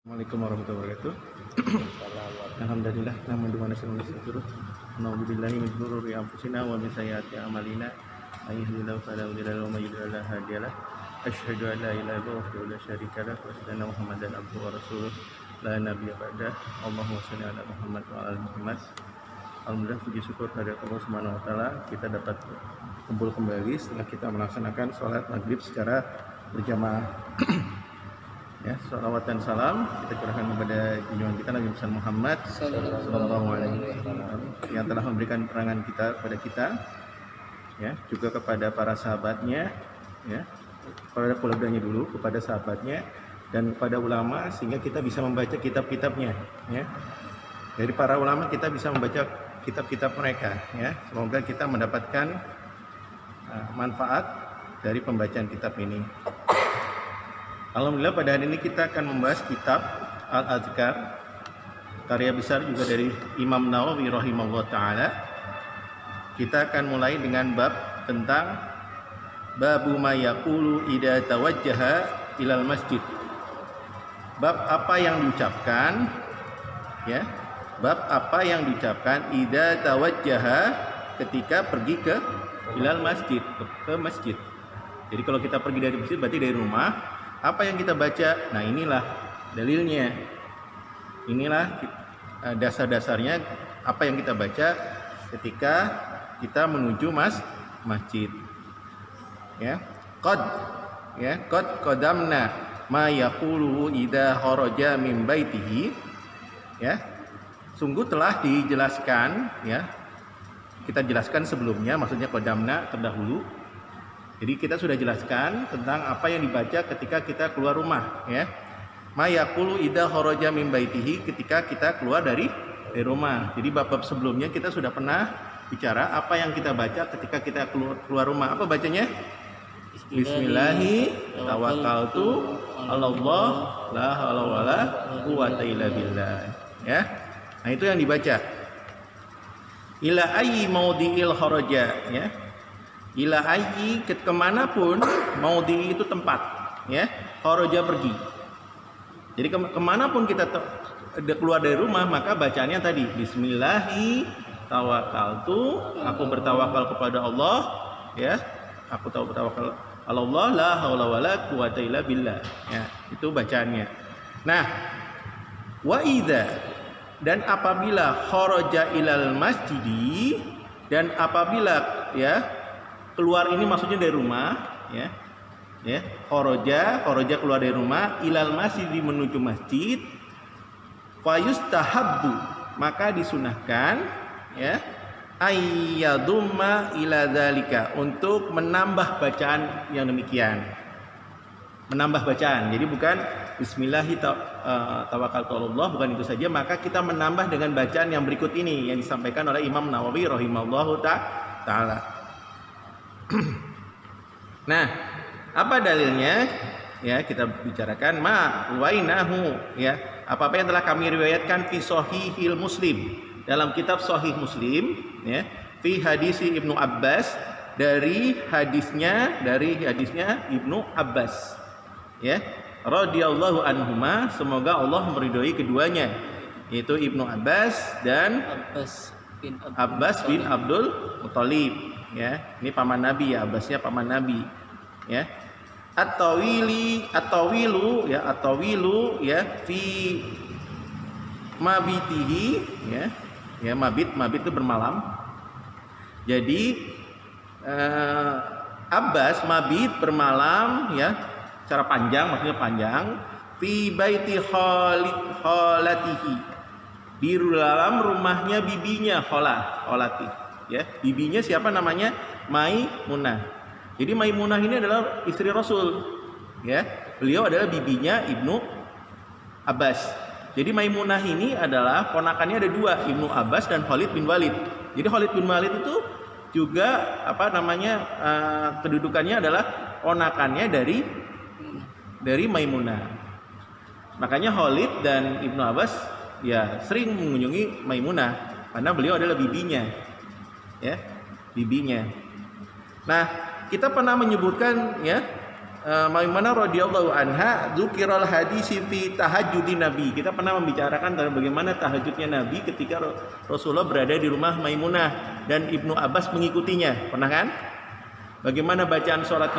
Assalamualaikum warahmatullahi wabarakatuh. Alhamdulillah, nahmaduhu wa nasta'inuhu na'udzu billahi min shururi anfusina wa min sayyiati a'malina. May yahdihillahu fala mudilla lahu wa may yudlil fala hadiya lahu. Asyhadu an la ilaha illallah wahdahu la syarika lahu wa asyhadu anna Muhammadan abduhu wa rasuluh. La nabiyya ba'dah. Allahumma shalli ala Muhammad wa ala Muhammad. Alhamdulillah, puji syukur kehadirat Allah Subhanahu wa taala, kita dapat kumpul kembali setelah kita melaksanakan sholat maghrib secara berjamaah. Ya, salawat dan salam kita curahkan kepada junjungan kita Nabi Muhammad sallallahu alaihi wasallam yang telah memberikan perangan kita kepada kita, ya, juga kepada para sahabatnya, ya, kepada keluarganya dulu, kepada sahabatnya dan kepada ulama, sehingga kita bisa membaca kitab-kitabnya, ya. Dari para ulama kita bisa membaca kitab-kitab mereka, ya. Semoga kita mendapatkan manfaat dari pembacaan kitab ini. Alhamdulillah, pada hari ini kita akan membahas kitab Al-Adhkar, karya besar juga dari Imam Nawawi rahimahullah ta'ala. Kita akan mulai dengan bab tentang babu ma yaqulu idza tawajjaha ilal masjid. Bab apa yang diucapkan, ya, bab apa yang diucapkan idza tawajjaha ketika pergi ke ilal masjid, ke masjid. Jadi kalau kita pergi dari masjid berarti dari rumah. Apa yang kita baca? Nah, inilah dalilnya. Inilah dasar-dasarnya apa yang kita baca ketika kita menuju masjid. Ya. Qad qadamna ma yaqulu idza kharaja min baitihi. Ya. Sungguh telah dijelaskan, ya. Kita jelaskan sebelumnya, maksudnya qadamna terdahulu. Jadi kita sudah jelaskan tentang apa yang dibaca ketika kita keluar rumah, ya. Ma yaqulu idza kharaja min baitihi, ketika kita keluar dari rumah. Jadi bab-bab sebelumnya kita sudah pernah bicara apa yang kita baca ketika kita keluar rumah. Apa bacanya? Bismillahi tawakkaltu 'alallah la haula wala quwwata illa billah. Ya. Nah, itu yang dibaca. Ila ayyi maudhi'il kharaja, ya. Ila ayyi, kemanapun, maudhi itu tempat, ya, kharaja pergi. Jadi kemanapun kita keluar dari rumah, maka bacaannya tadi Bismillahi tawakkaltu, aku bertawakal kepada Allah, ya, aku bertawakal Allah la haula wala quwwata illa billah, ya, itu bacaannya. Nah, wa idza, dan apabila kharaja ilal masjidi, dan apabila, ya, keluar ini maksudnya dari rumah, ya, ya, kharaja keluar dari rumah, ilal masjid, menuju masjid, fayustahabbu, maka disunahkan, ya, ayyadumma ila dzalika, untuk menambah bacaan yang demikian, menambah bacaan. Jadi bukan Bismillahi tawakkaltu 'alallah, bukan itu saja, maka kita menambah dengan bacaan yang berikut ini yang disampaikan oleh Imam Nawawi rahimahullahu ta'ala. Nah, apa dalilnya? Ya, kita bicarakan ma wainahu, ya, apa yang telah kami riwayatkan fi sahihil Muslim, dalam kitab Sahih Muslim, ya, fi hadisi Ibnu Abbas, dari hadisnya Ibnu Abbas, ya, radhiyallahu anhuma, semoga Allah meridhoi keduanya, yaitu Ibnu Abbas dan Abbas bin Abdul Muthalib. Ya, ini paman Nabi, ya, Abbasnya paman Nabi, ya. At-tawilu, ya, fi mabitihi, ya. Ya, mabit itu bermalam. Jadi Abbas mabit bermalam, ya, secara panjang, maksudnya panjang, fi baiti khalatihi, di dalam rumahnya bibinya, khalati. Ya, bibinya siapa namanya? Maimunah. Jadi Maimunah ini adalah istri Rasul, ya. Beliau adalah bibinya Ibnu Abbas. Jadi Maimunah ini adalah ponakannya ada dua, Ibnu Abbas dan Khalid bin Walid. Jadi Khalid bin Walid itu juga kedudukannya adalah ponakannya dari Maimunah. Makanya Khalid dan Ibnu Abbas, ya, sering mengunjungi Maimunah karena beliau adalah bibinya. Ya, bibinya. Nah, kita pernah menyebutkan, ya, Maimunah radhiyallahu anha dzukirul hadisi fi tahajjudin Nabi. Kita pernah membicarakan tentang bagaimana tahajudnya Nabi ketika Rasulullah berada di rumah Maimunah dan Ibnu Abbas mengikutinya. Pernah kan? Bagaimana bacaan salat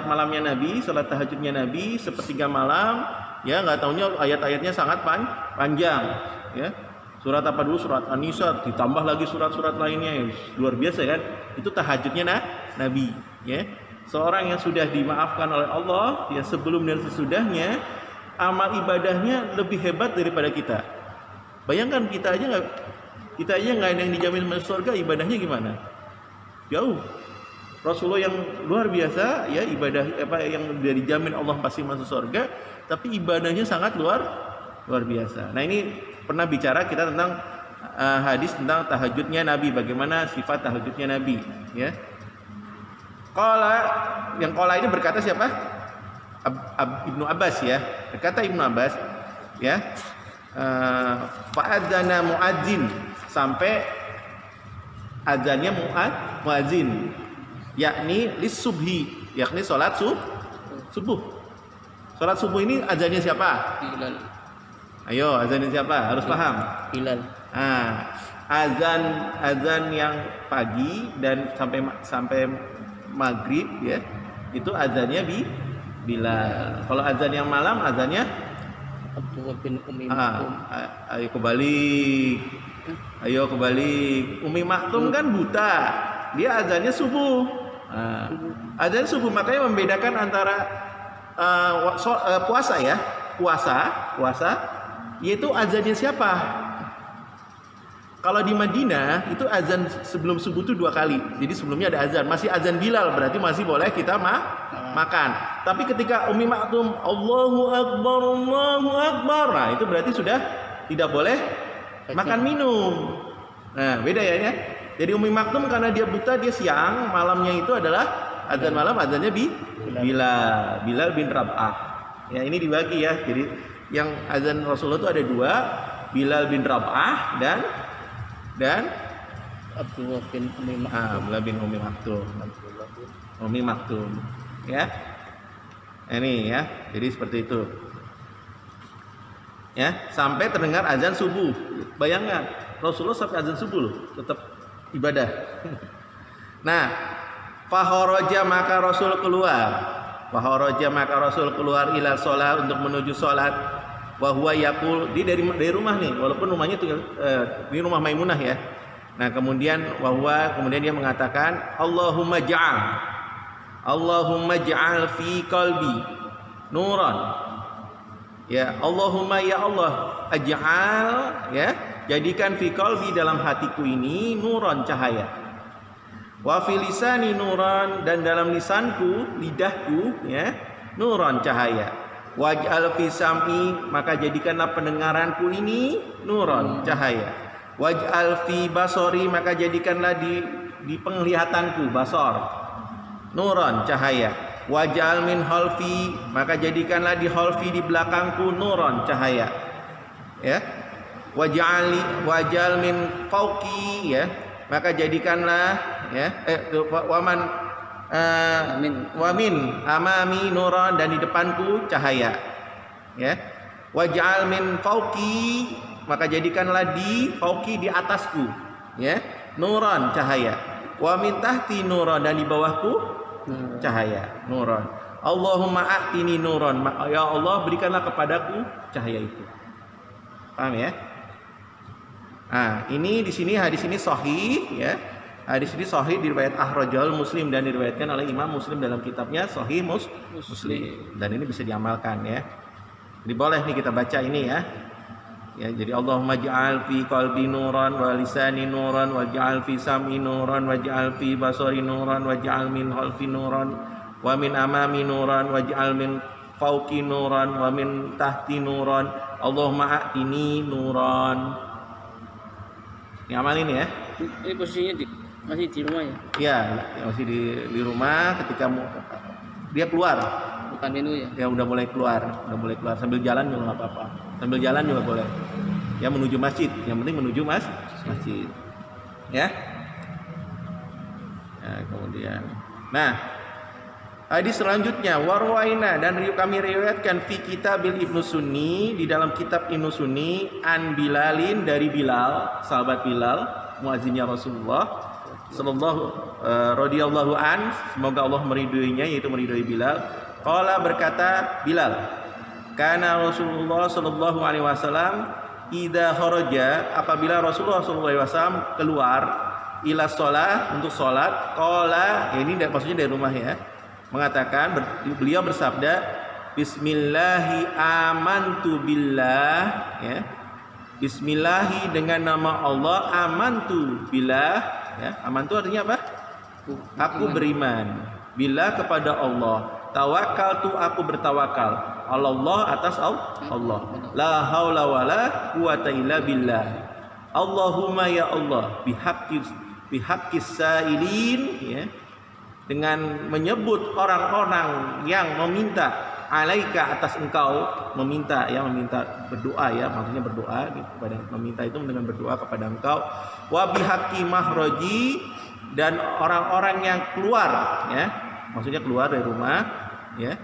malamnya Nabi, salat tahajudnya Nabi sepertiga malam, ya nggak taunya ayat-ayatnya sangat panjang, ya. Surat apa dulu? Surat An-Nisa, ditambah lagi surat-surat lainnya, luar biasa kan? Itu tahajudnya Nabi, ya. Seorang yang sudah dimaafkan oleh Allah, ya sebelum dan sesudahnya, amal ibadahnya lebih hebat daripada kita. Bayangkan kita aja nggak ada yang dijamin masuk surga, ibadahnya gimana? Jauh. Rasulullah yang luar biasa, ya ibadah yang sudah dijamin Allah pasti masuk surga, tapi ibadahnya sangat luar biasa. Nah ini pernah bicara kita tentang hadis tentang tahajudnya Nabi, bagaimana sifat tahajudnya Nabi, ya. Yang qala ini berkata siapa? Ibnu Abbas, ya. Berkata Ibnu Abbas, ya. Fa'adzana muadzin, sampai azannya muadzin, yakni lis-subhi, yakni salat subuh. Salat subuh ini azannya siapa? Bilal. Ayo, azannya siapa? Harus paham. Bilal. Azan yang pagi dan sampai maghrib, ya, itu azannya Bilal. Kalau azan yang malam azannya Abdullah bin Umi Maktum. Ayo kebalik. Umi Maktum kan buta, dia azannya subuh. Azan subuh, makanya membedakan antara puasa, ya, puasa, yaitu azannya siapa? Kalau di Madinah itu azan sebelum subuh itu 2 kali. Jadi sebelumnya ada azan, masih azan Bilal, berarti masih boleh kita makan. Tapi ketika Umi Maktum Allahu Akbar, nah itu berarti sudah tidak boleh makan minum. Nah beda ya. Jadi Umi Maktum karena dia buta, dia siang, malamnya itu adalah azan malam, azannya Bilal bin Rabah. Ya ini dibagi, ya. Jadi yang azan Rasulullah itu ada 2, Bilal bin Rabah dan Abdullah bin Umi Maktum. Abdullah bin Umi Maktum. Ya. Ini, ya. Jadi seperti itu. Ya, sampai terdengar azan subuh. Bayangkan, Rasulullah sampai azan subuh loh, tetap ibadah. Nah, fahoroja maka Rasul keluar ila sholat, untuk menuju sholat. Wahwa yaqul, dia dari rumah nih, walaupun rumahnya tinggal di rumah Maimunah, ya. Nah kemudian dia mengatakan Allahumma ja'al fi qalbi nuran, ya. Allahumma, ya Allah, aj'al, ya, jadikan fi qalbi, dalam hatiku ini, nuran, cahaya. Wa fi lisani nuran, dan dalam lisanku, lidahku, ya, nuran, cahaya. Waj'al fi sam'i, maka jadikanlah pendengaranku ini nuron, cahaya. Waj'al fi basori, maka jadikanlah di penglihatanku, basor, nuron, cahaya. Waj'al min khalfi, maka jadikanlah di khalfi, di belakangku, nuron, cahaya, ya. Waj'al min fauqi, ya, maka jadikanlah, ya, wamin amami nuran, dan di depanku cahaya, ya. Waj'al min fauqi, maka jadikanlah di fauqi, di atasku, ya, nuran, cahaya. Wa min tahti nuran, dan di bawahku cahaya, nuran. Allahumma a'tini nuran, ya Allah berikanlah kepadaku cahaya itu. Paham, ya? Nah, ini di sini hadis ini sahih, ya. Hadis ini sahih diriwayat akhrajal Muslim, dan diriwayatkan oleh Imam Muslim dalam kitabnya Sahih Muslim, dan ini bisa diamalkan, ya. Jadi boleh nih kita baca ini, ya. Ya, jadi Allahumma ja'al fi qalbi nuran wa lisani nuran wa ja'al fi sam'i nuran wa ja'al fi basari nuran wa ja'al min khalfi nuran wa min amami nuran wa ja'al min fauqi nuran wa min tahti nuran. Allahumma a'tini nuran. Ini amalin, ya. Ini posisinya masih di rumah, ya? Iya, masih di rumah ketika dia keluar. Bukan itu, ya? Ya udah mulai keluar sambil jalan juga nggak apa-apa. Sambil jalan juga boleh. Ya menuju masjid, yang penting menuju masjid. Ya. Nah, kemudian. Nah, Hadis selanjutnya, warwaina, dan kami riwayatkan fi kitabil Ibnu Sunni, di dalam kitab Ibnu Sunni, an Bilalin, dari Bilal, sahabat Bilal, muazzinnya Rasulullah radhiyallahu an, semoga Allah meridhoinya, yaitu meridhoi Bilal. Qala, berkata Bilal, kana Rasulullah sallallahu alaihi wasallam idza kharaja, apabila Rasulullah sallallahu alaihi wasallam keluar ila shalah, untuk salat, qala, ini maksudnya dari rumah ya, mengatakan, beliau bersabda, Bismillahi amantu billah, ya. Bismillahi, dengan nama Allah, amantu billah, ya. Amantu artinya apa? Aku beriman. Billah, kepada Allah. Tawakaltu, aku bertawakal. Allah, atas Allah. La haula wala quwata illa billah. Allahumma, ya Allah, bihaqqis sa'ilin, ya, dengan menyebut orang-orang yang meminta, alaika, atas engkau, meminta, ya, meminta, berdoa, ya, maksudnya berdoa kepada, meminta itu dengan berdoa kepada engkau, wa bihaqqi mahraji, dan orang-orang yang keluar, ya, maksudnya keluar dari rumah, ya,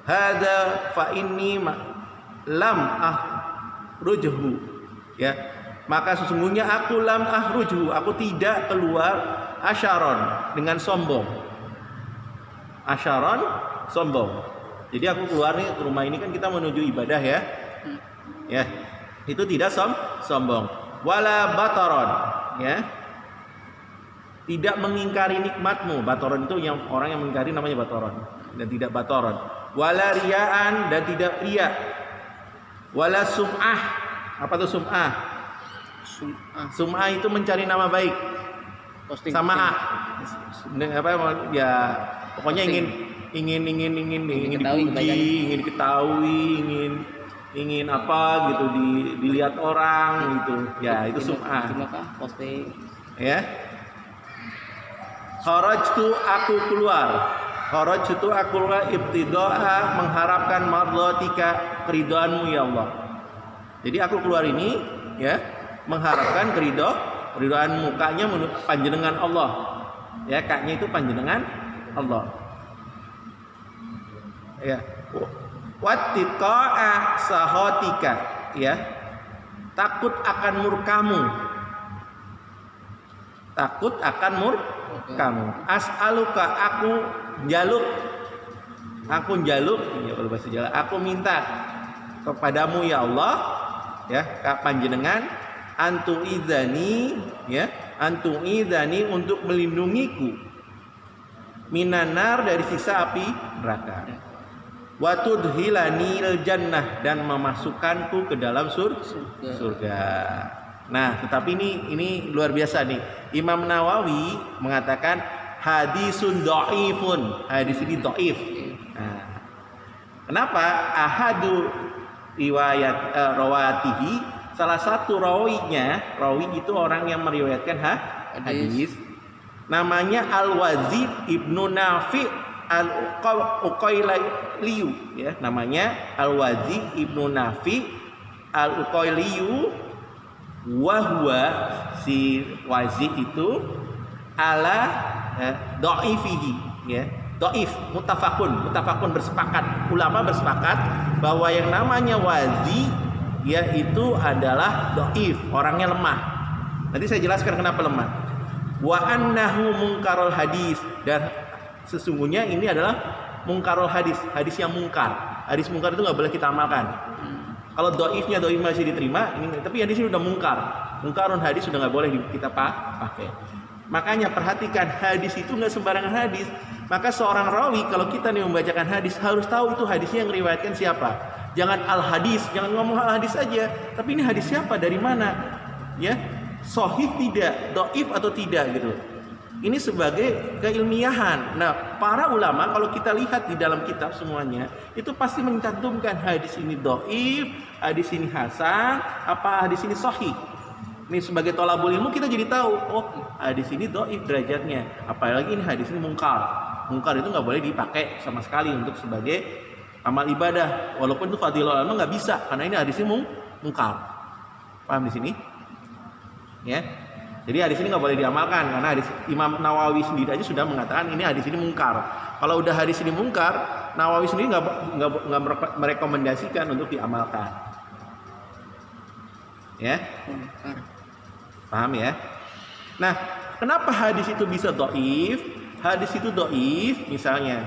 hadza fa inni lam ahrujhu, ya, maka sesungguhnya aku lam ahrujhu, aku tidak keluar asyaron, dengan sombong. Asyaron, sombong. Jadi aku keluar nih ke rumah ini, kan kita menuju ibadah, ya. Ya. Itu tidak sombong. Wala bataron, ya. Tidak mengingkari nikmatmu. Bataron itu yang orang yang mengingkari namanya bataron, dan tidak bataron. Wala riyaan, dan tidak riya. Wala sum'ah. Apa itu sum'ah? Sum'ah itu mencari nama baik. Sama apa ya, pokoknya ingin dipuji, ingin diketahui, ingin apa gitu, dilihat orang gitu, ya, itu sum'ah, ya. Kharajtu, aku keluar, ibtidoa, mengharapkan mardotika, keridhaanmu ya Allah. Jadi aku keluar ini, ya, mengharapkan keridhaan mukanya, panjenengan Allah, ya, kaknya itu panjenengan Allah, ya. Wattiqa'a sahotika, ya, takut akan murkamu, as'aluka, aku jaluk, ya, kalau bahasa Jawa, aku minta kepadamu ya Allah, ya, panjenengan, antu idzani, ya, antu idzani, untuk melindungiku, minanar, dari siksa api neraka, wa tudhilani jannah, dan memasukkanku ke dalam surga. Nah, tetapi ini luar biasa nih. Imam Nawawi mengatakan hadisun dhaifun. Hadis ini dhaif. Nah, kenapa? Ahadu riwayat rawatihi, salah satu rawi itu orang yang meriwayatkan hadis, namanya Al-Wazid Ibnu Nafi Al-Uqayliyu, ya, namanya Al-Wazid Ibnu Nafi Al-Uqayliyu, wahwa, si Wazid itu ala dhaifihi, ya, dhaif, mutafakun bersepakat, ulama bersepakat bahwa yang namanya Wazid, ya, itu adalah dhaif, orangnya lemah. Nanti saya jelaskan kenapa lemah. Wa annahu munkarul hadis, dan sesungguhnya ini adalah mungkarul hadis yang mungkar. Hadis mungkar itu nggak boleh kita amalkan. Kalau dhaif masih diterima, tapi hadis ini udah mungkarun hadis, sudah nggak boleh kita pakai. Makanya perhatikan, hadis itu nggak sembarangan hadis. Maka seorang rawi, kalau kita nih membacakan hadis, harus tahu itu hadisnya yang meriwayatkan siapa. Jangan al hadis, jangan ngomong al hadis aja, tapi ini hadis siapa, dari mana, ya, sahih tidak, dhaif atau tidak, gitu. Ini sebagai keilmiahan. Nah, para ulama kalau kita lihat di dalam kitab semuanya, itu pasti mencantumkan hadis ini dhaif, hadis ini hasan, apa hadis ini sahih. Ini sebagai thalabul ilmu kita jadi tahu, oh, hadis ini dhaif derajatnya. Apalagi ini hadis ini mungkar. Mungkar itu nggak boleh dipakai sama sekali untuk sebagai amal ibadah. Walaupun itu fadilah ulama nggak bisa, karena ini hadis ini mungkar. Paham di sini? Ya. Jadi hadis ini nggak boleh diamalkan karena hadis Imam Nawawi sendiri aja sudah mengatakan ini hadis ini mungkar. Kalau udah hadis ini mungkar, Nawawi sendiri nggak merekomendasikan untuk diamalkan. Ya, paham ya? Nah, kenapa hadis itu bisa dhaif? Hadis itu dhaif, misalnya,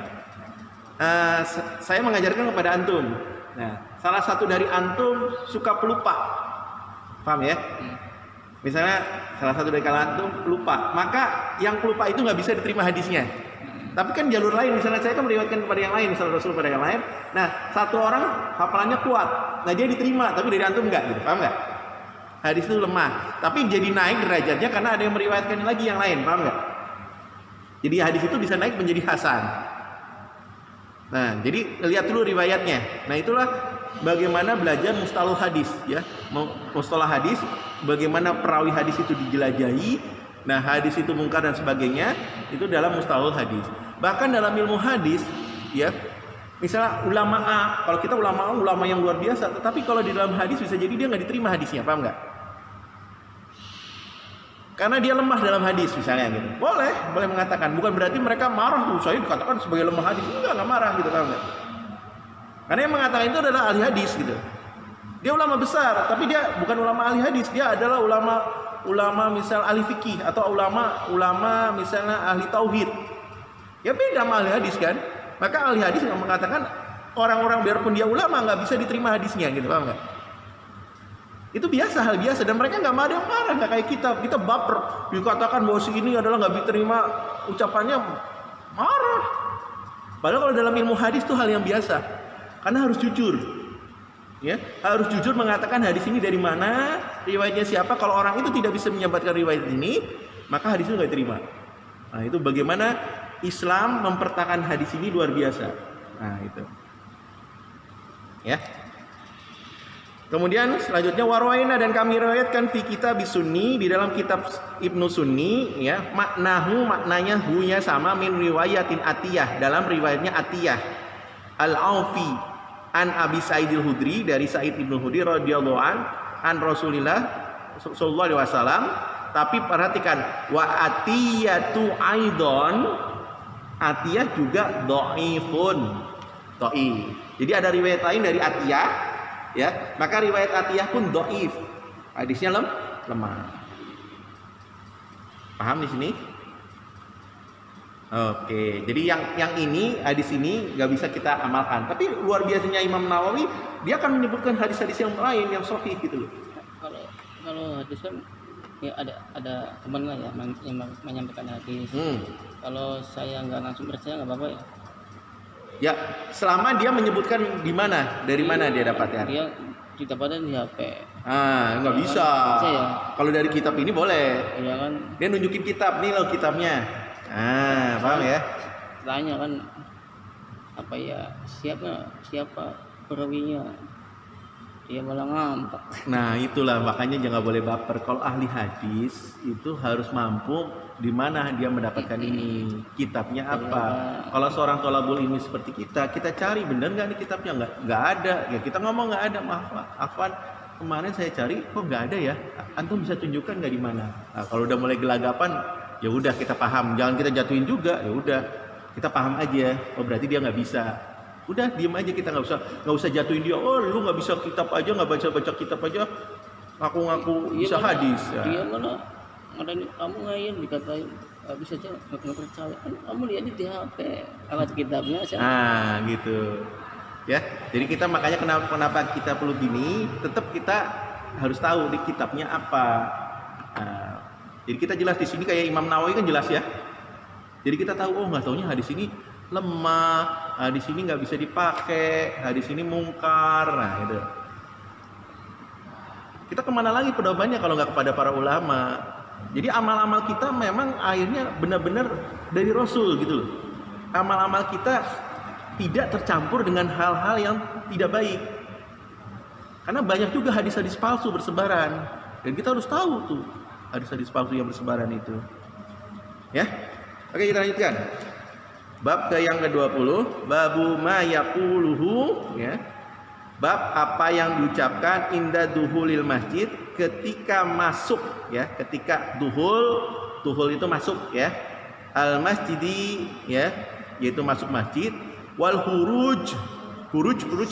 saya mengajarkan kepada antum. Nah, salah satu dari antum suka pelupa, paham ya? Misalnya salah satu dari kalangan itu lupa, maka yang pelupa itu nggak bisa diterima hadisnya. Tapi kan jalur lain, misalnya saya kan meriwayatkan kepada yang lain, misalnya Rasul kepada yang lain. Nah, satu orang hafalannya kuat, nah dia diterima, tapi dari antum nggak, gitu, paham nggak? Hadis itu lemah, tapi jadi naik derajatnya karena ada yang meriwayatkan lagi yang lain, paham nggak? Jadi hadis itu bisa naik menjadi hasan. Nah, jadi lihat dulu riwayatnya. Nah, itulah bagaimana belajar mustalah hadis, ya. Mustalah hadis, bagaimana perawi hadis itu dijelajahi. Nah, hadis itu mungkar dan sebagainya, itu dalam mustalah hadis. Bahkan dalam ilmu hadis, ya, misalnya ulama A, kalau kita ulama A, ulama yang luar biasa, tetapi kalau di dalam hadis bisa jadi dia nggak diterima hadisnya, paham nggak? Karena dia lemah dalam hadis misalnya gitu. Boleh mengatakan, bukan berarti mereka marah tuh, saya dikatakan sebagai lemah hadis. Enggak marah gitu, paham nggak? Karena yang mengatakan itu adalah ahli hadis gitu. Dia ulama besar, tapi dia bukan ulama ahli hadis, dia adalah ulama misal ahli fikih atau ulama misalnya ahli tauhid. Ya beda sama ahli hadis kan? Maka ahli hadis nggak mengatakan orang-orang biarpun dia ulama nggak bisa diterima hadisnya gitu, paham nggak? Itu biasa, hal biasa, dan mereka nggak ada yang marah, nggak kayak kita baper dikatakan bahwa si ini adalah nggak diterima ucapannya, marah. Padahal kalau dalam ilmu hadis itu hal yang biasa, karena harus jujur, ya, harus jujur mengatakan hadis ini dari mana, riwayatnya siapa. Kalau orang itu tidak bisa menyampaikan riwayat ini, maka hadis itu nggak diterima. Nah, itu bagaimana Islam mempertahankan hadis ini luar biasa. Nah, itu, ya. Kemudian selanjutnya warwaina, dan kami riwayatkan fi kitab Sunni, di dalam kitab Ibnu Sunni, ya, maknanya hunya sama min riwayatin Atiyah, dalam riwayatnya Atiyah Al-Aufi an Abi Sa'idil Hudri, dari Sa'id Ibnu Hudri radhiyallahu an Rasulillah sallallahu alaihi wasallam. Tapi perhatikan, wa Atiyatu aidon, Atiyah juga dhaifun, dhaif. Jadi ada riwayat lain dari Atiyah, ya, maka riwayat Atiyah pun dhaif, hadisnya lemah. Paham di sini? Oke, jadi yang ini, hadis ini nggak bisa kita amalkan. Tapi luar biasanya Imam Nawawi, dia akan menyebutkan hadis-hadis yang lain yang sahih gitu loh. Kalau hadis kan ya ada teman lah ya yang menyampaikan hadis. Kalau saya nggak langsung percaya nggak apa-apa ya. Ya, selama dia menyebutkan di mana, dari mana dia dapatnya. Dia didapatkan di HP. Nggak bisa. Ya? Kalau dari kitab ini boleh. Iya kan. Dia nunjukin kitab, nih loh kitabnya. Paham ya? Tanya kan, apa ya, siapa perawinya? Dia malah ngampak. Nah, itulah makanya jangan boleh baper. Kalau ahli hadis itu harus mampu di mana dia mendapatkan ini, kitabnya apa. Kalau seorang thalabul ilmi seperti kita cari bener nggak nih kitabnya, nggak ada. Ya kita ngomong nggak ada, maaf Afwan, kemarin saya cari kok nggak ada ya. Antum bisa tunjukkan nggak di mana? Nah, kalau udah mulai gelagapan, ya udah kita paham. Jangan kita jatuhin juga. Ya udah kita paham aja. Oh berarti dia nggak bisa. Udah diem aja, kita nggak usah jatuhin dia. Oh lu nggak bisa kitab aja, nggak baca kitab aja, ngaku bisa hadis. Dia mana ada kamu ngayin dikatain nggak bisa aja, nggak percaya kan, kamu lihat di HP alat kitabnya aja. Gitu ya. Jadi kita makanya kenapa kita perlu gini, tetap kita harus tahu di kitabnya apa. Jadi kita jelas di sini kayak Imam Nawawi kan jelas ya. Jadi kita tahu, oh nggak taunya hadis ini lemah, hadis ini nggak bisa dipakai, hadis ini mungkar. Nah itu kita kemana lagi pedomannya kalau nggak kepada para ulama. Jadi amal-amal kita memang akhirnya benar-benar dari Rasul gitu loh. Amal-amal kita tidak tercampur dengan hal-hal yang tidak baik. Karena banyak juga hadis-hadis palsu bersebaran, dan kita harus tahu tuh hadis-hadis palsu yang bersebaran itu. Ya, oke kita lanjutkan. Bab yang ke-20, babu ma yaquluhu, ya. Bab apa yang diucapkan inda duhulil masjid, ketika masuk ya, ketika duhul itu masuk ya, al masjidi ya, yaitu masuk masjid, wal huruj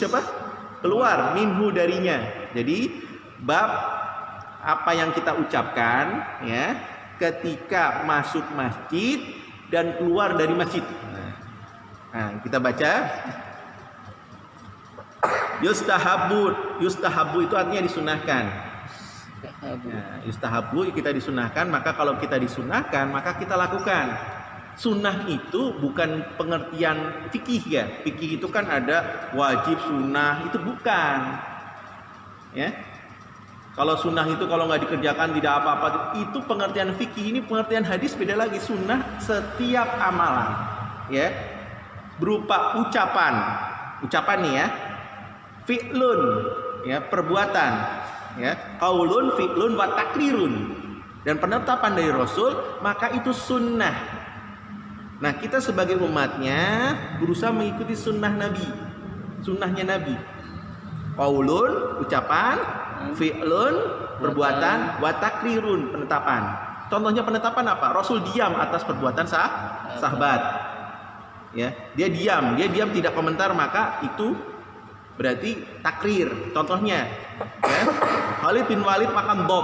apa? Keluar, minhu darinya. Jadi bab apa yang kita ucapkan ya ketika masuk masjid dan keluar dari masjid. Nah, kita baca. Yustahabu itu artinya disunahkan. Nah, yustahabu kita disunahkan, maka kalau kita disunahkan maka kita lakukan. Sunnah itu bukan pengertian fikih ya. Fikih itu kan ada wajib, sunnah, itu bukan. Ya. Kalau sunnah itu kalau nggak dikerjakan tidak apa-apa, itu pengertian fikih. Ini pengertian hadis beda lagi. Sunnah setiap amalan ya berupa ucapan nih ya. Fi'lun ya, perbuatan ya, qaulun, fi'lun wa takrirun, dan penetapan dari Rasul, maka itu sunnah. Nah, kita sebagai umatnya berusaha mengikuti sunnahnya Nabi. Qaulun, ucapan, fi'lun, perbuatan, wa takrirun, penetapan. Contohnya penetapan apa? Rasul diam atas perbuatan sahabat ya, dia diam tidak komentar, maka itu berarti takrir. Contohnya ya, Khalid bin Walid makan bob,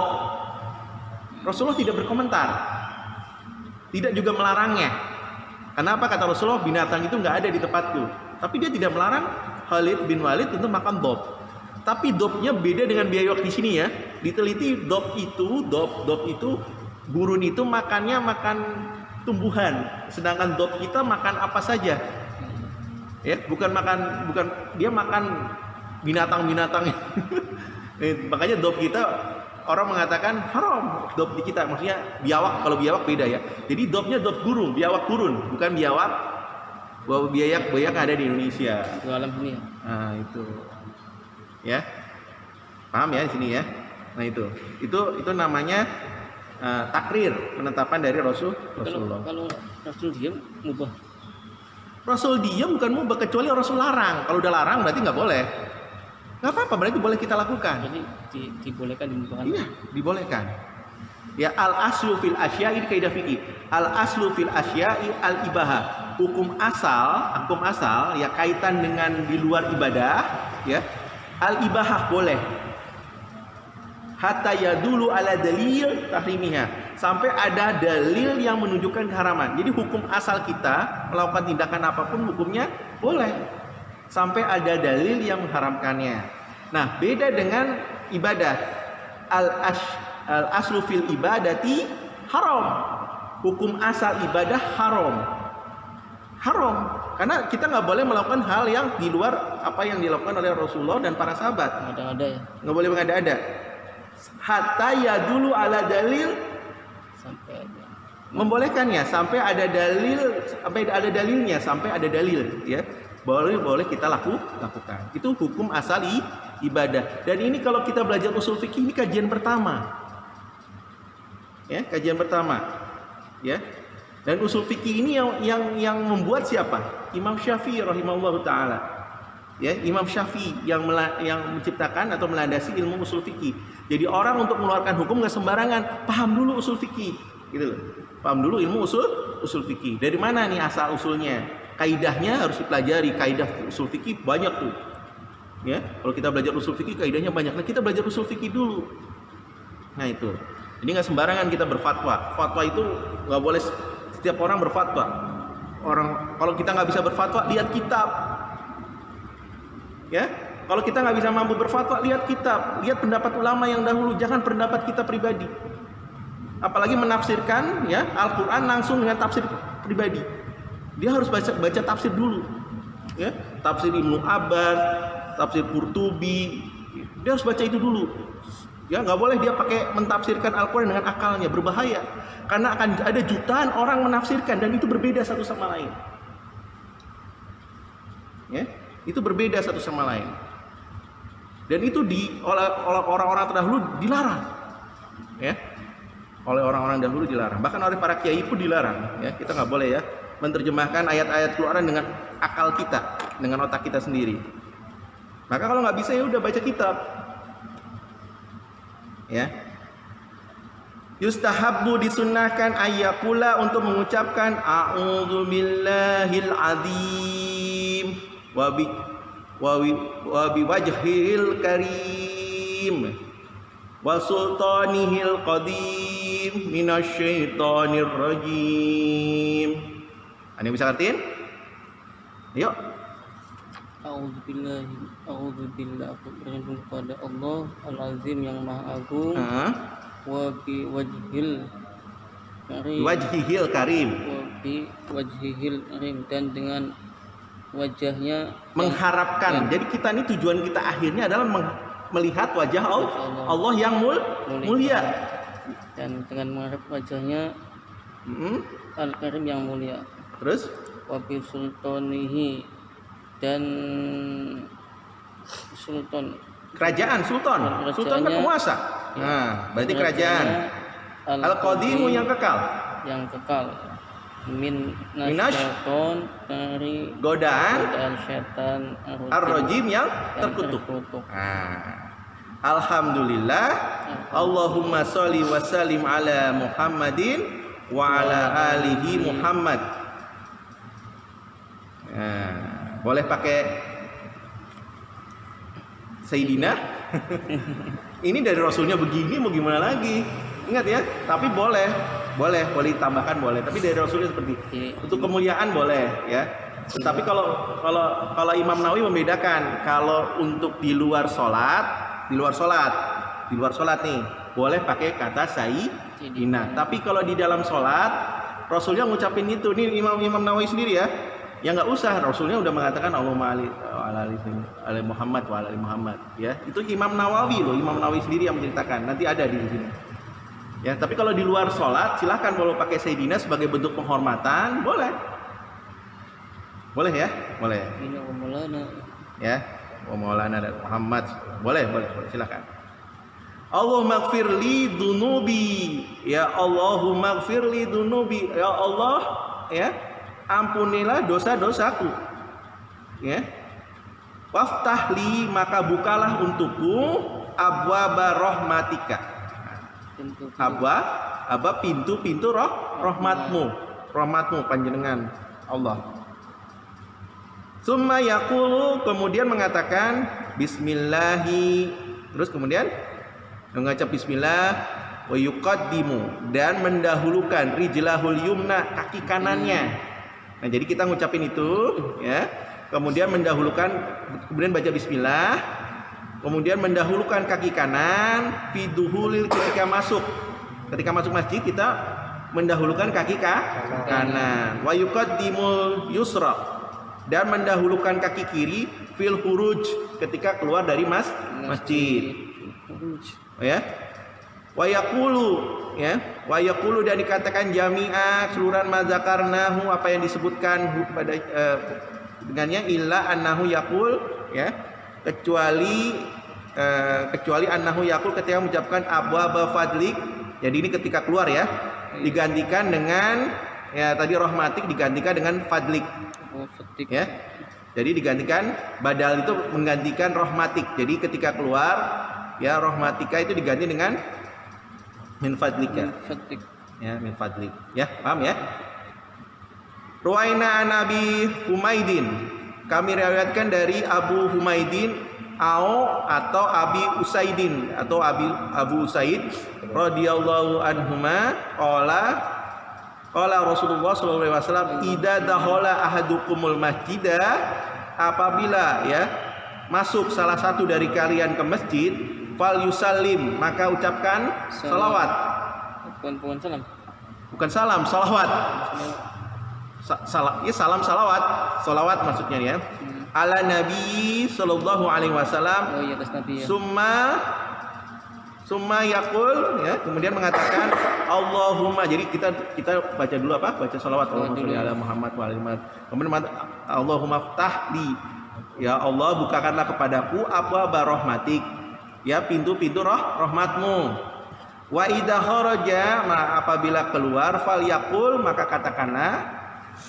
Rasulullah tidak berkomentar, tidak juga melarangnya. Kenapa? Kata Rasulullah, binatang itu nggak ada di tempatku. Tapi dia tidak melarang Khalid bin Walid untuk makan dob. Tapi dobnya beda dengan biawak di sini ya. Diteliti dob itu burun itu makannya makan tumbuhan, sedangkan dob kita makan apa saja. Ya, bukan dia makan binatang-binatang. Makanya dob kita orang mengatakan haram, dob di kita maksudnya biawak. Kalau biawak beda ya. Jadi dobnya dob burung, biawak burun, bukan biawak. Biawak ada di Indonesia. Di alam ini ya. Nah, itu. Ya. Paham ya di sini ya. Nah, itu namanya takrir, penetapan dari Rasulullah. Kalau Rasul diam mubah. Rasul diam bukan mubah, kecuali Rasul larang. Kalau udah larang berarti nggak boleh. Nggak apa-apa, berarti boleh kita lakukan. Jadi dibolehkan, dimubahkan. Iya, dibolehkan. Ya, al aslu fil asya'i, kaidah fikih. Al aslu fil asya'i al ibaha. Hukum asal ya kaitan dengan di luar ibadah ya. Al ibahah boleh. Hatta yadulu ala dalil tahrimiha, sampai ada dalil yang menunjukkan keharaman. Jadi hukum asal kita melakukan tindakan apapun hukumnya boleh sampai ada dalil yang mengharamkannya. Nah, beda dengan ibadah. Al aslu fil ibadati haram. Hukum asal ibadah haram. Karena kita nggak boleh melakukan hal yang di luar apa yang dilakukan oleh Rasulullah dan para sahabat. Ada ya. Nggak boleh mengada-ada. Hatta ya dulu ala dalil, sampai ada. Membolehkannya sampai ada dalilnya, sampai ada dalil ya. Boleh kita lakukan. Itu hukum asal ibadah. Dan ini kalau kita belajar usul fikih, ini kajian pertama. Ya, kajian pertama. Ya. Dan usul fikih ini yang membuat siapa? Imam Syafi'i rahimahullahu taala. Ya, Imam Syafi'i yang menciptakan atau melandasi ilmu usul fikih. Jadi orang untuk mengeluarkan hukum nggak sembarangan, paham dulu usul fikih, gitu loh. Paham dulu ilmu usul fikih. Dari mana nih asal usulnya? Kaidahnya harus dipelajari. Kaidah usul fikih banyak tuh. Ya, kalau kita belajar usul fikih kaidahnya banyak. Nah, kita belajar usul fikih dulu. Nah, itu. Jadi nggak sembarangan kita berfatwa. Fatwa itu nggak boleh setiap orang berfatwa. Kalau kita nggak bisa berfatwa, lihat kitab. Ya, kalau kita nggak bisa mampu berfatwa, lihat kitab, lihat pendapat ulama yang dahulu, jangan pendapat kita pribadi. Apalagi menafsirkan ya Al-Quran langsung dengan tafsir pribadi. Dia harus baca tafsir dulu, ya, tafsir Ibnu Abbas, tafsir Qurtubi, dia harus baca itu dulu. Ya, nggak boleh dia pakai mentafsirkan Al-Quran dengan akalnya, berbahaya. Karena akan ada jutaan orang menafsirkan dan itu berbeda satu sama lain. Ya. Itu berbeda satu sama lain. Dan itu oleh orang-orang terdahulu dilarang. Ya. Oleh orang-orang dahulu dilarang. Bahkan oleh para kiai pun dilarang, ya. Kita nggak boleh ya menerjemahkan ayat-ayat Al-Quran dengan akal kita, dengan otak kita sendiri. Maka kalau nggak bisa ya udah baca kitab. Ya. Yustahabbu disunnahkan ayyakula untuk mengucapkan a'udzu billahil azim wa bi wajhil karim wa sultanihil qadim minasyaitonir rajim. Ada yang bisa ngertiin? Yuk. A'udzubillah aku berlindung kepada Allah Al-Azim yang Maha Agung. Wa bi wajhil karim dan dengan wajahnya mengharapkan. Jadi kita ini tujuan kita akhirnya adalah melihat wajah Allah yang mulia dan dengan mengharap wajahnya Al-Karim yang mulia. Terus wa bi sultanihi dan sultan kerajaan sultan kan penguasa. Nah, berarti kerajaan. Al-Qadimu yang kekal. Minasyaiton dari godaan setan. Ar-Rajim yang terkutuk. Alhamdulillah. Allahumma sholli wa sallim ala Muhammadin wa ala alihi Muhammad. Boleh pakai Sayyidina. Ini dari Rasulnya begini, mau gimana lagi? Ingat ya, tapi boleh ditambahkan boleh. Tapi dari Rasulnya seperti untuk kemuliaan boleh ya. Tetapi kalau Imam Nawawi membedakan, kalau untuk di luar sholat nih boleh pakai kata Sayyidina. Tapi kalau di dalam sholat Rasulnya ngucapin itu, nih Imam Nawawi sendiri ya. Ya nggak usah, Rasulnya udah mengatakan Allahumma ali Muhammad wa ali Muhammad ya. Itu Imam Nawawi loh, Imam Nawawi sendiri yang menceritakan. Nanti ada di sini. Ya, tapi kalau di luar sholat silahkan kalau pakai Sayyidina sebagai bentuk penghormatan, boleh. Boleh ya? Boleh. Ya, wa maulana Muhammad. Boleh, silahkan. Allahumma gfirli dunubi. Ya Allahumma gfirli dunubi. Ya Allah, ya ampunilah dosa-dosaku. Ya. Waftahli, maka bukalah untukku abwaba rahmatika. Pintu-pintu rahmatmu panjenengan Allah. Summa yaqulu, kemudian mengatakan bismillahi, terus kemudian mengucap bismillah wa yuqaddimu, dan mendahulukan rijlahul yumna, kaki kanannya. Nah, jadi kita ngucapin itu ya. Kemudian mendahulukan, kemudian baca bismillah, kemudian mendahulukan kaki kanan fi duhulil, ketika masuk masjid kita mendahulukan kaki kanan. Wa yuqaddimul yusra, dan mendahulukan kaki kiri fil khuruj, ketika keluar dari masjid. Ya. Wa yaqulu, dan dikatakan jami'a, keseluruhan mazakarnahu, apa yang disebutkan pada dengannya, illa annahu yaqul, ya, kecuali annahu yaqul, ketika mengucapkan abwaba fadlik. Jadi ini ketika keluar ya, digantikan dengan ya tadi rahmatik digantikan dengan fadlik. Ya. Jadi digantikan, badal itu menggantikan rahmatik. Jadi ketika keluar ya rahmatika itu diganti dengan min fadlika. Ya, min fadlik. Ya, paham ya? Ruwaina an Abi Humaidin, kami riwayatkan dari Abu Humaidin atau Abi Usaidin atau Abu Usaid radhiyallahu anhuma qala Rasulullah sallallahu alaihi wasallam idza dakhala ahadukumul masjida, apabila ya masuk salah satu dari kalian ke masjid, fal yusallim, maka ucapkan salawat. Bukan salam, salawat. Salam salawat maksudnya ya. Ala Nabi sallallahu alaihi wasallam. Summa yaqul, ya, kemudian mengatakan Allahumma. Jadi kita baca dulu apa? Baca salawat Allahumma sholli ala Muhammad wa ali Muhammad. Kemudian Allahumma ftahli, ya Allah bukakanlah kepadaku abwaba rahmatik, ya pintu-pintu rahmatmu. Wa idza kharaja, apabila keluar, fal yaqul, maka katakanlah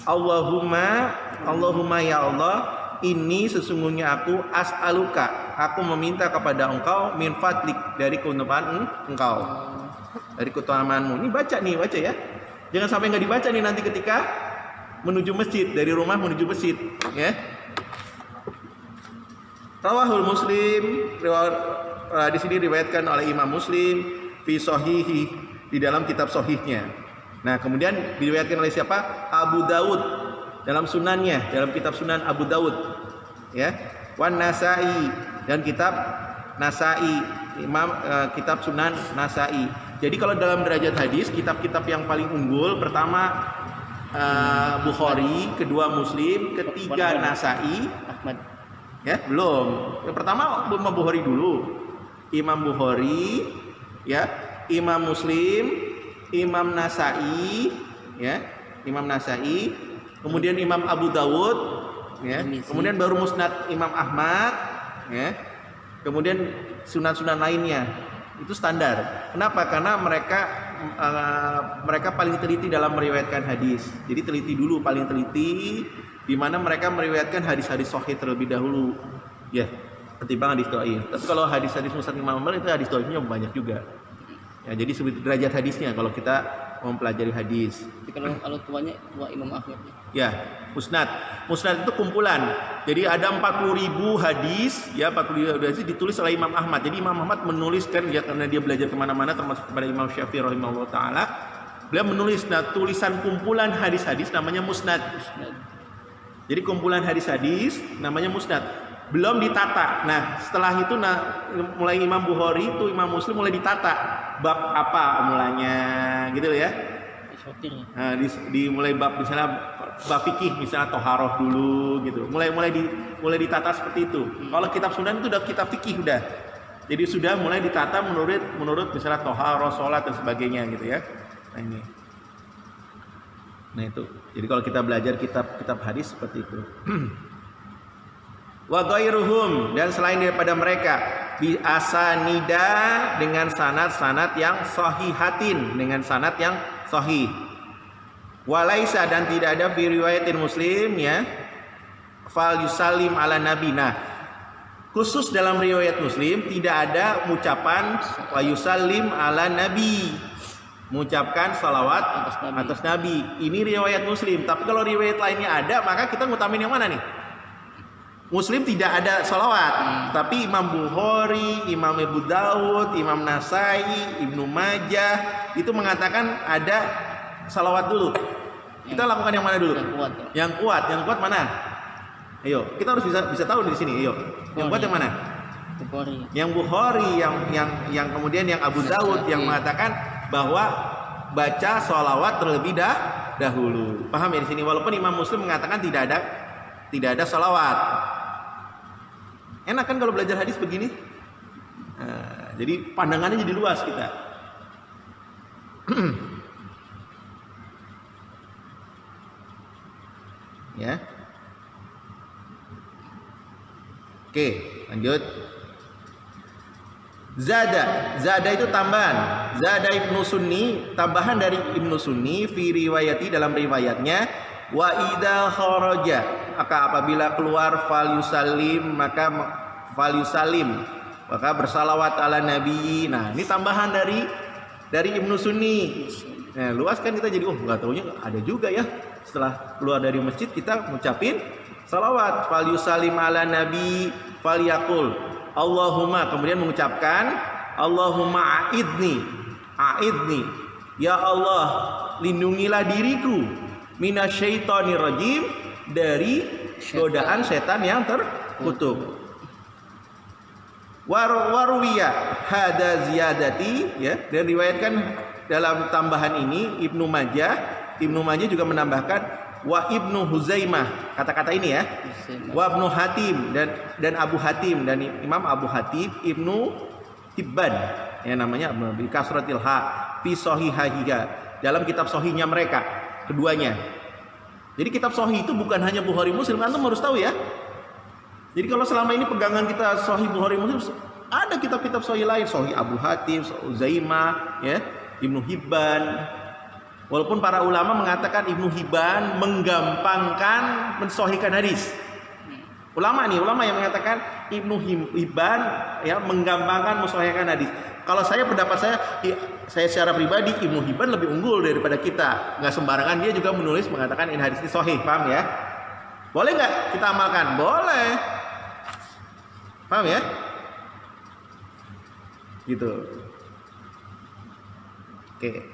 Allahumma ya Allah ini sesungguhnya aku as'aluka, aku meminta kepada engkau min fadlik, dari keutamaan engkau, dari keutamaanmu. Ini baca ya. Jangan sampai nggak dibaca nih nanti ketika menuju masjid, dari rumah menuju masjid, ya. Rawahul Muslim, di sini diriwayatkan oleh Imam Muslim fi sahihi, di dalam kitab sahihnya. Nah, kemudian diriwayatkan oleh siapa? Abu Daud dalam sunannya, dalam kitab Sunan Abu Daud, ya. Wan Nasai, dan kitab Nasai, kitab Sunan Nasai. Jadi kalau dalam derajat hadis, kitab-kitab yang paling unggul pertama Bukhari, kedua Muslim, ketiga Nasai, Ahmad. Ya, belum. Yang pertama Imam Bukhari dulu. Imam Bukhari, ya, Imam Muslim, Imam Nasai, ya, Imam Nasai, kemudian Imam Abu Dawud, ya, kemudian baru Musnad Imam Ahmad, ya, kemudian sunan-sunan lainnya. Itu standar. Kenapa? Karena mereka paling teliti dalam meriwayatkan hadis. Jadi teliti dulu, paling teliti, di mana mereka meriwayatkan hadis-hadis sahih terlebih dahulu, ya, ketimbang hadis dhaif. Tapi kalau hadis-hadis Musnad Imam Ahmad itu hadis dhaifnya banyak juga. Ya, jadi derajat hadisnya kalau kita mempelajari hadis. Tapi kalau tuanya tua Imam Ahmad. Ya, Musnad. Musnad itu kumpulan. Jadi ada 40.000 hadis, ya, 40.000 hadis ditulis oleh Imam Ahmad. Jadi Imam Ahmad menuliskan, ya, karena dia belajar kemana-mana, termasuk kepada Imam Syafi'i rahimahullah taala. Beliau menulis, nah, tulisan kumpulan hadis-hadis namanya Musnad. Jadi kumpulan hadis-hadis namanya Musnad. Belum ditata. Nah, setelah itu, mulai Imam Bukhari itu, Imam Muslim mulai ditata. Bab apa mulanya, gitu ya. Nah, mulai bab misalnya bab fikih, misalnya toharoh dulu, gitu. Mulai ditata seperti itu. Kalau kitab Sunan itu udah kitab fikih udah. Jadi sudah mulai ditata menurut misalnya toharoh, sholat dan sebagainya, gitu ya. Nah ini. Nah itu. Jadi kalau kita belajar kitab hadis seperti itu. Wa ghairuhum, dan selain daripada mereka, bi asanida, dengan sanad-sanad yang sahihatin, dengan sanad yang sahih. Walaisa, dan tidak ada fi riwayatin Muslim, ya, fal yusallim ala nabi. Nah, khusus dalam riwayat Muslim tidak ada ucapan wa yusallim ala nabi, mengucapkan salawat atas nabi. Ini riwayat Muslim. Tapi kalau riwayat lainnya ada, maka kita ngutamin yang mana nih? Muslim tidak ada salawat, tapi Imam Bukhari, Imam Abu Dawud, Imam Nasai, Ibnu Majah itu mengatakan ada salawat dulu. Kita lakukan yang mana dulu? Yang kuat mana? Ayo, kita harus bisa tahu di sini. Ayo, yang kuat yang mana? Bukhari. Yang Bukhari, yang kemudian yang Abu Dawud yang mengatakan bahwa baca salawat terlebih dahulu. Paham ya di sini? Walaupun Imam Muslim mengatakan tidak ada salawat. Enak kan kalau belajar hadis begini? Nah, jadi pandangannya jadi luas kita. Ya. Oke, lanjut. Zada itu tambahan. Zada Ibnu Sunni, tambahan dari Ibnu Sunni fi riwayati, dalam riwayatnya, wa idza kharaja, maka apabila keluar fal yusallim, maka bersalawat ala nabi. Nah, ini tambahan dari Ibnu Sunni. Nah, luas kan kita jadi nggak taunya ada juga ya. Setelah keluar dari masjid kita ngucapin salawat, fal yusallim ala nabi fal yaqul Allahumma, kemudian mengucapkan Allahumma a'idni, ya Allah, lindungilah diriku minasyaitonir rajim, dari godaan setan yang terkutuk. Warwiya hada ziyadati, ya, dan riwayatkan dalam tambahan ini Ibnu Majah juga menambahkan wa Ibnu Huzaimah, kata-kata ini ya, wa Ibnu Hatim, dan Abu Hatim, dan Imam Abu Hatim Ibnu Hibban, ya, namanya bi kasratil ha fi sahihahiha, dalam kitab sahihnya mereka keduanya. Jadi kitab sahih itu bukan hanya Bukhari Muslim, antum harus tahu ya. Jadi kalau selama ini pegangan kita sahih Bukhari Muslim, ada kitab-kitab sahih lain, sahih Abu Hatim, Huzaimah, ya, Ibnu Hibban. Walaupun para ulama mengatakan Ibnu Hibban menggampangkan mensahihkan hadis. Ulama yang mengatakan Ibnu Hibban ya menggampangkan mensahihkan hadis. Kalau pendapat saya secara pribadi Ibnu Hibban lebih unggul daripada kita. Nggak sembarangan dia juga menulis mengatakan ini hadis ini sahih, paham ya? Boleh nggak kita amalkan? Boleh. Paham ya? Gitu. Oke.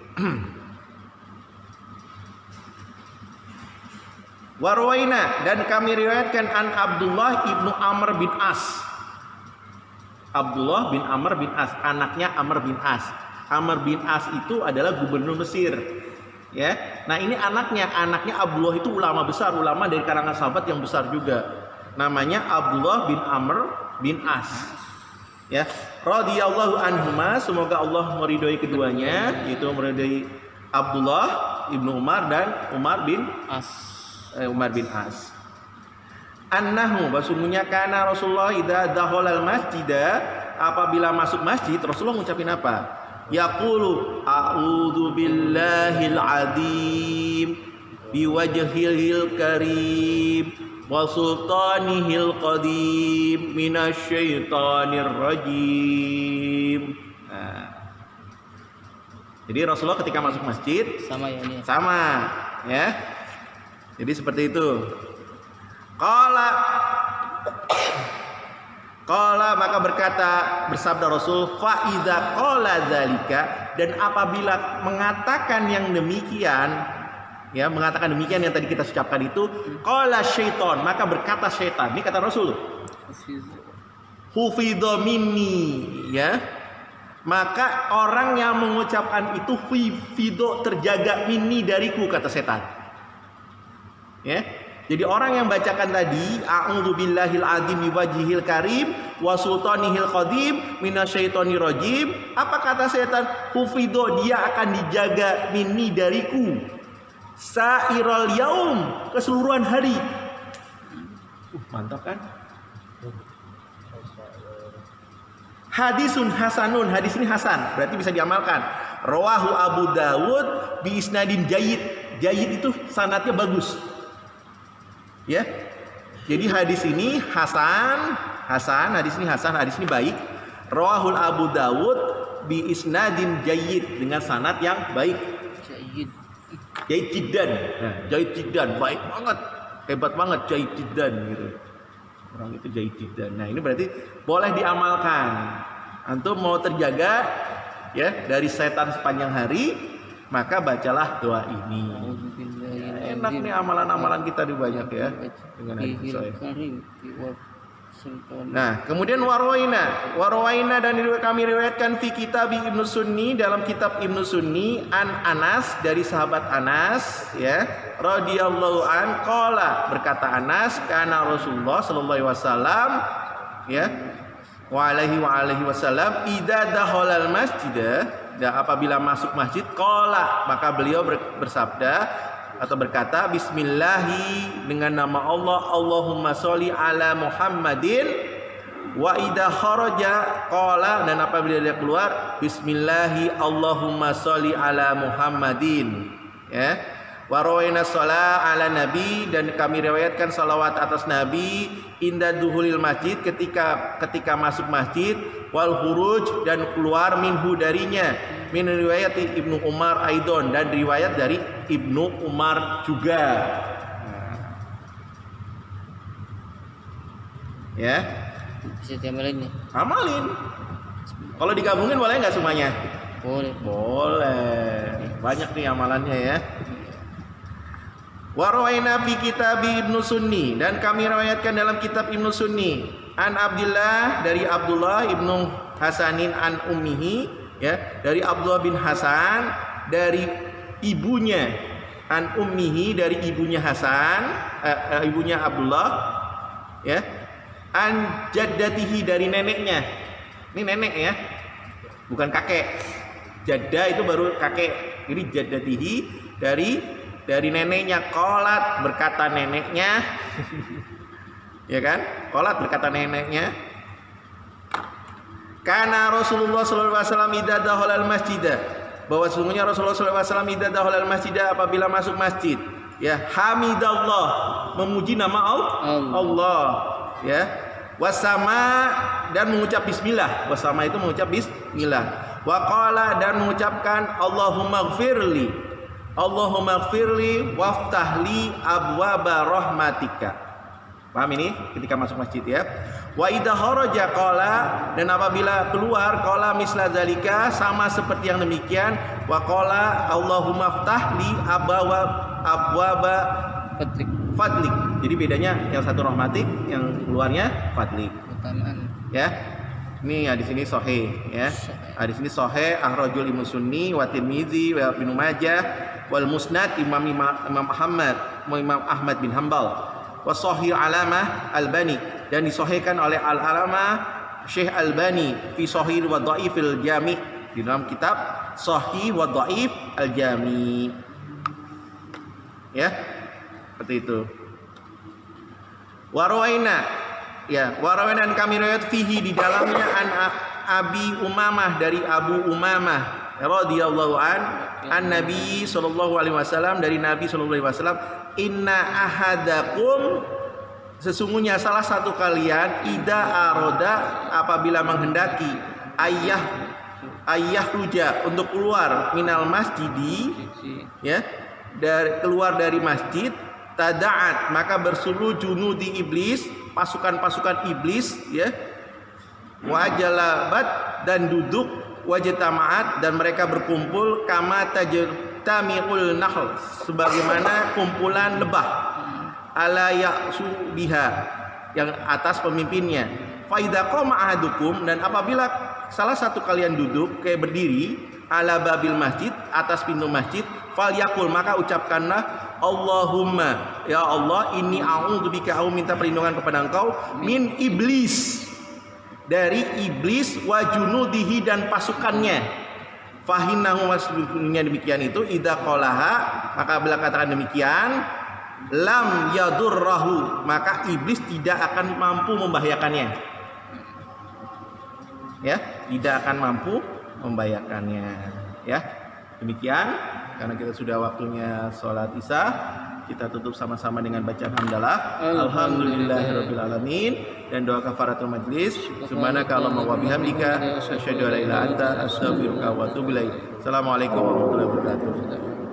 Warwaina, dan kami riwayatkan an Abdullah ibnu Amr bin As. Abdullah bin Amr bin As, anaknya Amr bin As. Amr bin As itu adalah gubernur Mesir. Ya. Nah, ini anaknya Abdullah itu ulama besar, ulama dari kalangan sahabat yang besar juga. Namanya Abdullah bin Amr bin As. Ya. Radhiyallahu anhuma, semoga Allah meridhoi keduanya, yaitu meridhoi Abdullah ibnu Umar dan Umar bin As. Annahu, basumunya kana Rasulullah idza dakhala al-masjida, apabila masuk masjid Rasulullah ngucapin apa? Yaqulu a'udzu billahil azim biwajhihil karim wa sultanihil qadim minasyaitonir rajim. Nah. Jadi Rasulullah ketika masuk masjid sama ya ini. Sama, ya. Jadi seperti itu. Qala maka bersabda Rasul, fa idza qala dzalika, dan apabila mengatakan yang demikian, ya, mengatakan demikian yang tadi kita ucapkan itu, qala syaiton, maka berkata syaitan. Ini kata Rasul. Hufidha minni, ya. Maka orang yang mengucapkan itu fido terjaga minni dariku, kata setan. Ya. Jadi orang yang bacakan tadi a'udzu billahil azim biwajhihil karim wa sultanihil qadim minasyaitonir rajim, apa kata setan? Hufido, dia akan dijaga minni dariku sairal yaum, keseluruhan hari. Mantap kan? Hadisun hasanun, hadis ini hasan, berarti bisa diamalkan. Rawahu Abu Dawud bi isnadin jayyid. Jayyid itu sanadnya bagus. Ya. Jadi hadis ini hasan, hadis ini baik. Rawahul Abu Dawud bi isnadin jayyid, dengan sanad yang baik. Jayyid jiddan. Nah, jayyid jiddan, baik banget. Hebat banget jayyid jiddan gitu. Orang itu jayyid jiddan. Nah, ini berarti boleh diamalkan. Antum mau terjaga ya dari setan sepanjang hari, maka bacalah doa ini. Ya, enak nih amalan-amalan kita di banyak ya dengan hadis sahih. Nah, kemudian warwaina dan kami riwayatkan fi kitab Ibnu Sunni, dalam kitab Ibnu Sunni, an Anas, dari sahabat Anas, ya, radhiyallahu an qala, berkata Anas, kana Rasulullah sallallahu alaihi wasallam, ya, wa alaihi wasallam idza dakhalal masjid, dan apabila masuk masjid, qala, maka beliau bersabda atau berkata bismillahi, dengan nama Allah, Allahumma sholli ala Muhammadin, wa idza kharaja qala, dan apabila dia keluar bismillahi Allahumma sholli ala Muhammadin, ya. Wa rawaina shalah ala nabi, dan kami riwayatkan salawat atas nabi inda duhulil masjid, ketika masuk masjid, wal khuruj, dan keluar minhu darinya, min riwayat Ibnu Umar aidon, dan riwayat dari Ibnu Umar juga. Ya. Bisa diamalin nih. Amalin. Kalau digabungin boleh nggak semuanya? Boleh. Boleh. Banyak nih amalannya ya. Warwaina fi kitab Ibnu Sunni, dan kami riwayatkan dalam kitab Ibnu Sunni, an Abdullah, dari Abdullah ibnu Hasanin an ummihi, ya, dari Abdullah bin Hasan, dari ibunya, an ummihi, dari ibunya Hasan, ibunya Abdullah, ya, an jaddatihi, dari neneknya. Ini nenek ya, bukan kakek. Jaddah itu baru kakek. Ini jaddatihi, dari neneknya. Qolat, berkata neneknya. Ya kan? Qolat, berkata neneknya. Karena Rasulullah SAW idza dakhala al-masjid, bahwa sesungguhnya Rasulullah SAW idza dakhala al-masjid, apabila masuk masjid, ya, hamidallah, memuji nama Allah. ya. Wasama dan mengucap bismillah. Wasama itu mengucap bismillah. Wa qala dan mengucapkan Allahumma gfirli. Allahumma gfirli waftahli abwaba rahmatika. Paham ini ketika masuk masjid ya. Wa idza kharaja qala, dan apabila keluar qala misla zalika, sama seperti yang demikian. Wa qala Allahumma ftahli abwaba fadlik. Jadi bedanya yang satu rahmatik, yang keluarnya fadlik. Utamaan. Ya. Ini di sini sahih ya. Di sini sahih akhrajul Imam Sunni wa Tirmizi wa Ibnu Majah wal Musnad Imam Ahmad bin Hanbal. Wa sahih Alamah Albani, dan disahihkan oleh Al-Alamah Syekh Albani fi Sahih wa Dhaifil Jami', di dalam kitab Sahih wa Dhaif Al-Jami'. Ya. Seperti itu. Warawaina, ya, warawaina dan kami riwayat fihi di dalamnya an Abi Umamah, dari Abu Umamah radhiyallahu an Nabi sallallahu alaihi wasallam, dari Nabi sallallahu alaihi wasallam, inna ahadakum, sesungguhnya salah satu kalian, ida aroda, apabila menghendaki, ayah ruja, untuk keluar minal masjidi, ya, keluar dari masjid, tada'at, maka bersuluh junudi iblis, pasukan-pasukan iblis, ya, wajalabat, dan duduk, wajtama'at, dan mereka berkumpul, kama tajtami'ul nahl, sebagaimana kumpulan lebah, ala ya'su biha, yang atas pemimpinnya. Fa idza qama ahadukum, dan apabila salah satu kalian duduk kayak berdiri, ala babil masjid, atas pintu masjid, falyakul, maka ucapkanlah Allahumma, ya Allah, inni a'udzubika, aku minta perlindungan kepada Engkau, min iblis, dari iblis, wa junudihi, dan pasukannya. Fahinahu, waslunya demikian itu, idza qalaha, maka bila katakan demikian, lam yadurrahu, maka iblis tidak akan mampu membahayakannya. Ya, tidak akan mampu membahayakannya. Ya, demikian. Karena kita sudah waktunya sholat isya, kita tutup sama-sama dengan bacaan hamdalah alhamdulillahirabbil alamin, dan doa kafaratul majlis, subhanaka allahumma wa bihamdika asyhadu an la ilaha illa anta astaghfiruka wa atubu ilaik. Assalamualaikum warahmatullahi wabarakatuh.